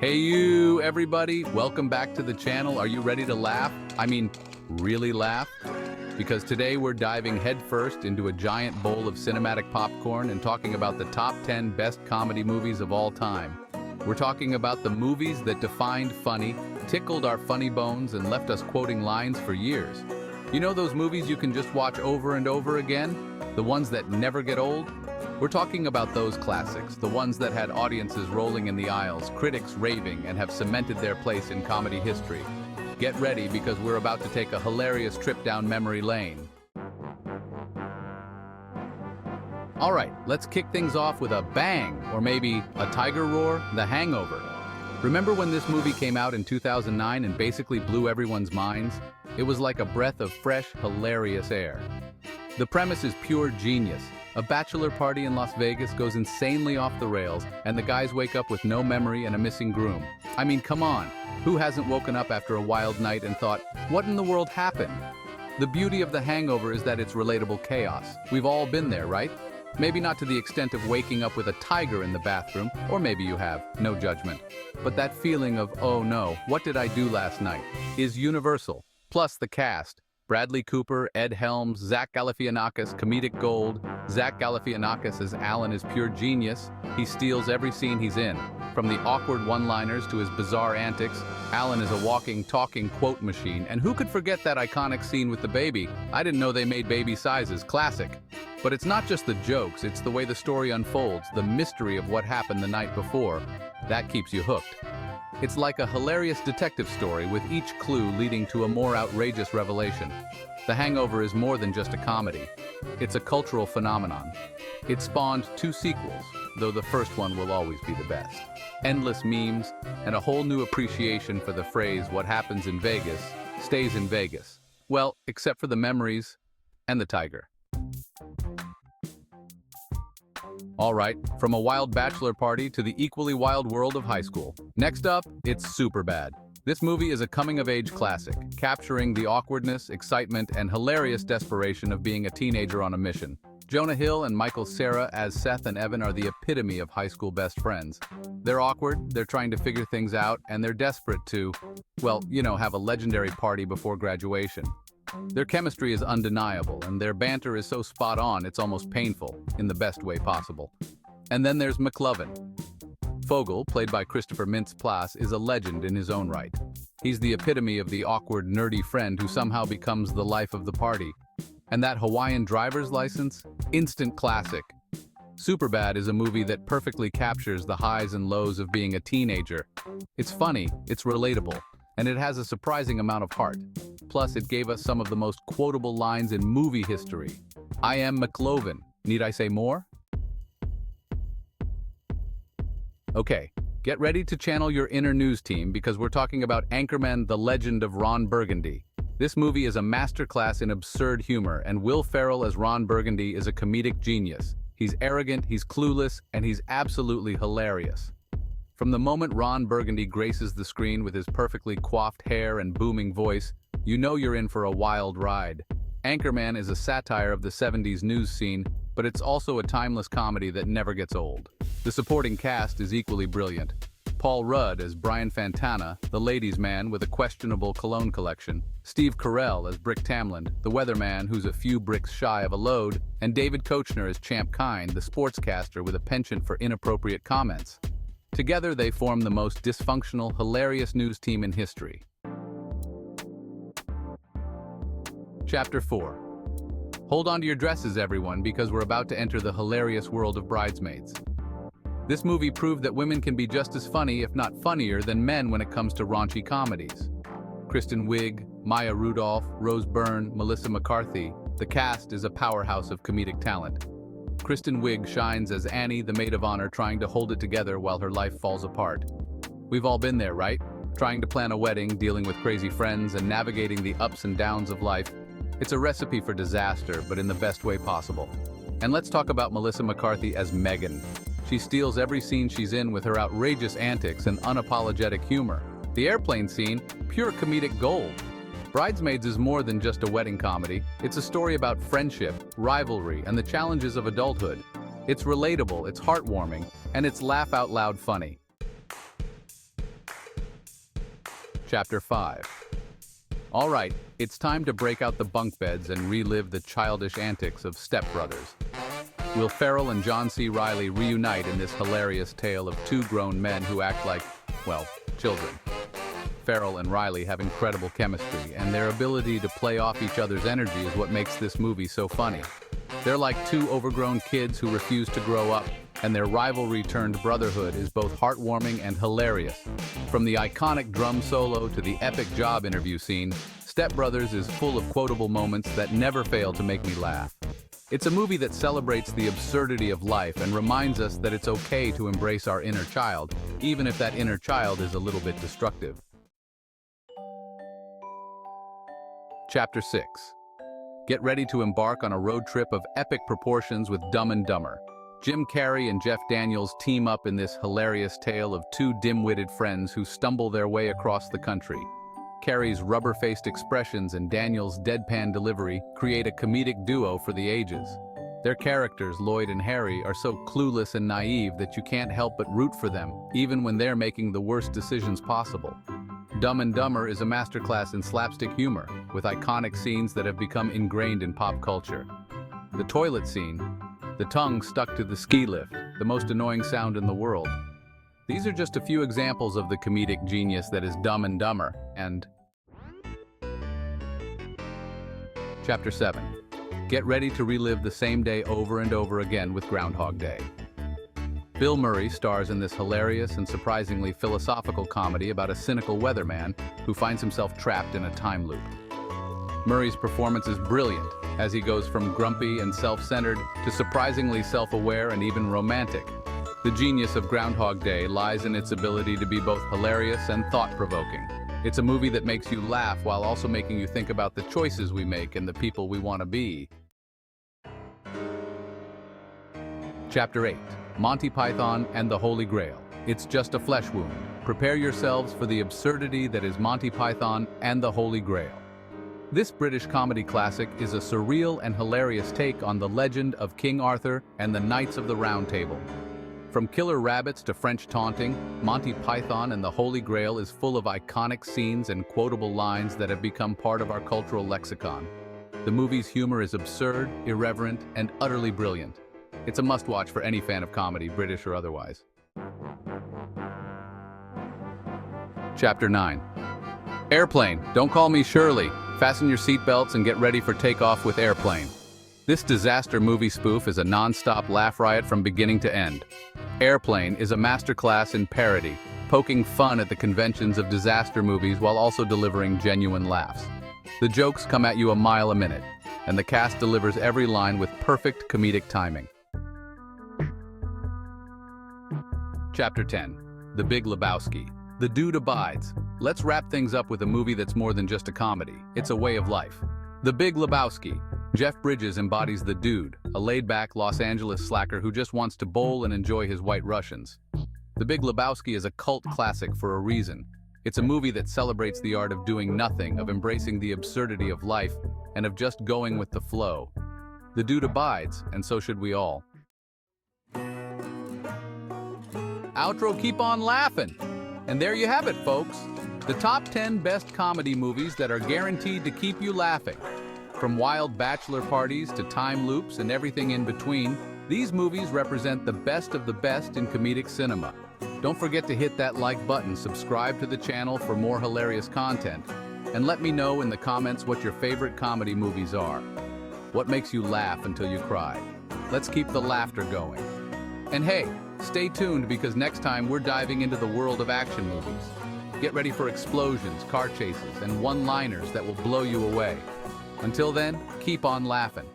Hey you, everybody. Welcome back to the channel. Are you ready to laugh? I mean, really laugh? Because today we're diving headfirst into a giant bowl of cinematic popcorn and talking about the top 10 best comedy movies of all time. We're talking about the movies that defined funny, tickled our funny bones, and left us quoting lines for years. You know those movies you can just watch over and over again? The ones that never get old? We're talking about those classics, the ones that had audiences rolling in the aisles, critics raving, and have cemented their place in comedy history. Get ready because we're about to take a hilarious trip down memory lane. All right, let's kick things off with a bang, or maybe a tiger roar, The Hangover. Remember when this movie came out in 2009 and basically blew everyone's minds? It was like a breath of fresh, hilarious air. The premise is pure genius. A bachelor party in Las Vegas goes insanely off the rails, and the guys wake up with no memory and a missing groom. I mean, come on. Who hasn't woken up after a wild night and thought, what in the world happened? The beauty of The Hangover is that it's relatable chaos. We've all been there, right? Maybe not to the extent of waking up with a tiger in the bathroom, or maybe you have, no judgment. But that feeling of, oh no, what did I do last night, is universal. Plus the cast. Bradley Cooper, Ed Helms, Zach Galifianakis, comedic gold. Zach Galifianakis as Alan is pure genius. He steals every scene he's in. From the awkward one-liners to his bizarre antics, Alan is a walking, talking quote machine. And who could forget that iconic scene with the baby? I didn't know they made baby sizes. Classic. But it's not just the jokes, it's the way the story unfolds, the mystery of what happened the night before. That keeps you hooked. It's like a hilarious detective story with each clue leading to a more outrageous revelation. The Hangover is more than just a comedy. It's a cultural phenomenon. It spawned 2 sequels, though the first one will always be the best. Endless memes, and a whole new appreciation for the phrase, what happens in Vegas, stays in Vegas. Well, except for the memories and the tiger. All right, from a wild bachelor party to the equally wild world of high school. Next up, it's Superbad. This movie is a coming-of-age classic, capturing the awkwardness, excitement, and hilarious desperation of being a teenager on a mission. Jonah Hill and Michael Cera as Seth and Evan are the epitome of high school best friends. They're awkward, they're trying to figure things out, and they're desperate to, well, have a legendary party before graduation. Their chemistry is undeniable, and their banter is so spot on it's almost painful, in the best way possible. And then there's McLovin. Fogel, played by Christopher Mintz-Plasse, is a legend in his own right. He's the epitome of the awkward, nerdy friend who somehow becomes the life of the party. And that Hawaiian driver's license? Instant classic. Superbad is a movie that perfectly captures the highs and lows of being a teenager. It's funny, it's relatable, and it has a surprising amount of heart. Plus, it gave us some of the most quotable lines in movie history. I am McLovin. Need I say more? Okay, get ready to channel your inner news team because we're talking about Anchorman: The Legend of Ron Burgundy. This movie is a masterclass in absurd humor, and Will Ferrell as Ron Burgundy is a comedic genius. He's arrogant, he's clueless, and he's absolutely hilarious. From the moment Ron Burgundy graces the screen with his perfectly coiffed hair and booming voice, you know you're in for a wild ride. Anchorman is a satire of the 70s news scene, but it's also a timeless comedy that never gets old. The supporting cast is equally brilliant. Paul Rudd as Brian Fantana, the ladies' man with a questionable cologne collection, Steve Carell as Brick Tamland, the weatherman who's a few bricks shy of a load, and David Koechner as Champ Kind, the sportscaster with a penchant for inappropriate comments. Together, they form the most dysfunctional, hilarious news team in history. Chapter 4. Hold on to your dresses, everyone, because we're about to enter the hilarious world of Bridesmaids. This movie proved that women can be just as funny, if not funnier, than men when it comes to raunchy comedies. Kristen Wiig, Maya Rudolph, Rose Byrne, Melissa McCarthy, the cast is a powerhouse of comedic talent. Kristen Wiig shines as Annie, the maid of honor, trying to hold it together while her life falls apart. We've all been there, right? Trying to plan a wedding, dealing with crazy friends, and navigating the ups and downs of life. It's a recipe for disaster, but in the best way possible. And let's talk about Melissa McCarthy as Megan. She steals every scene she's in with her outrageous antics and unapologetic humor. The airplane scene, pure comedic gold. Bridesmaids is more than just a wedding comedy. It's a story about friendship, rivalry, and the challenges of adulthood. It's relatable, it's heartwarming, and it's laugh-out-loud funny. Chapter 5. All right, it's time to break out the bunk beds and relive the childish antics of Step Brothers. Will Ferrell and John C. Reilly reunite in this hilarious tale of two grown men who act like, well, children? Ferrell and Reilly have incredible chemistry, and their ability to play off each other's energy is what makes this movie so funny. They're like two overgrown kids who refuse to grow up, and their rivalry turned brotherhood is both heartwarming and hilarious. From the iconic drum solo to the epic job interview scene, Step Brothers is full of quotable moments that never fail to make me laugh. It's a movie that celebrates the absurdity of life and reminds us that it's okay to embrace our inner child, even if that inner child is a little bit destructive. Chapter 6. Get ready to embark on a road trip of epic proportions with Dumb and Dumber. Jim Carrey and Jeff Daniels team up in this hilarious tale of two dim-witted friends who stumble their way across the country. Carrey's rubber-faced expressions and Daniels' deadpan delivery create a comedic duo for the ages. Their characters, Lloyd and Harry, are so clueless and naive that you can't help but root for them, even when they're making the worst decisions possible. Dumb and Dumber is a masterclass in slapstick humor, with iconic scenes that have become ingrained in pop culture. The toilet scene, the tongue stuck to the ski lift, the most annoying sound in the world. These are just a few examples of the comedic genius that is Dumb and Dumber, and... Chapter 7. Get ready to relive the same day over and over again with Groundhog Day. Bill Murray stars in this hilarious and surprisingly philosophical comedy about a cynical weatherman who finds himself trapped in a time loop. Murray's performance is brilliant, as he goes from grumpy and self-centered to surprisingly self-aware and even romantic. The genius of Groundhog Day lies in its ability to be both hilarious and thought-provoking. It's a movie that makes you laugh while also making you think about the choices we make and the people we want to be. Chapter 8. Monty Python and the Holy Grail. It's just a flesh wound. Prepare yourselves for the absurdity that is Monty Python and the Holy Grail. This British comedy classic is a surreal and hilarious take on the legend of King Arthur and the Knights of the Round Table. From killer rabbits to French taunting, Monty Python and the Holy Grail is full of iconic scenes and quotable lines that have become part of our cultural lexicon. The movie's humor is absurd, irreverent, and utterly brilliant. It's a must-watch for any fan of comedy, British or otherwise. Chapter 9. Airplane, don't call me Shirley. Fasten your seatbelts and get ready for takeoff with Airplane. This disaster movie spoof is a non-stop laugh riot from beginning to end. Airplane is a masterclass in parody, poking fun at the conventions of disaster movies while also delivering genuine laughs. The jokes come at you a mile a minute, and the cast delivers every line with perfect comedic timing. Chapter 10. The Big Lebowski. The Dude Abides. Let's wrap things up with a movie that's more than just a comedy. It's a way of life. The Big Lebowski. Jeff Bridges embodies the dude, a laid-back Los Angeles slacker who just wants to bowl and enjoy his White Russians. The Big Lebowski is a cult classic for a reason. It's a movie that celebrates the art of doing nothing, of embracing the absurdity of life, and of just going with the flow. The dude abides, and so should we all. Outro, keep on laughing! And there you have it, folks. The top 10 best comedy movies that are guaranteed to keep you laughing. From wild bachelor parties to time loops and everything in between, these movies represent the best of the best in comedic cinema. Don't forget to hit that like button, subscribe to the channel for more hilarious content, and let me know in the comments what your favorite comedy movies are. What makes you laugh until you cry? Let's keep the laughter going. And hey, stay tuned because next time we're diving into the world of action movies. Get ready for explosions, car chases, and one-liners that will blow you away. Until then, keep on laughing.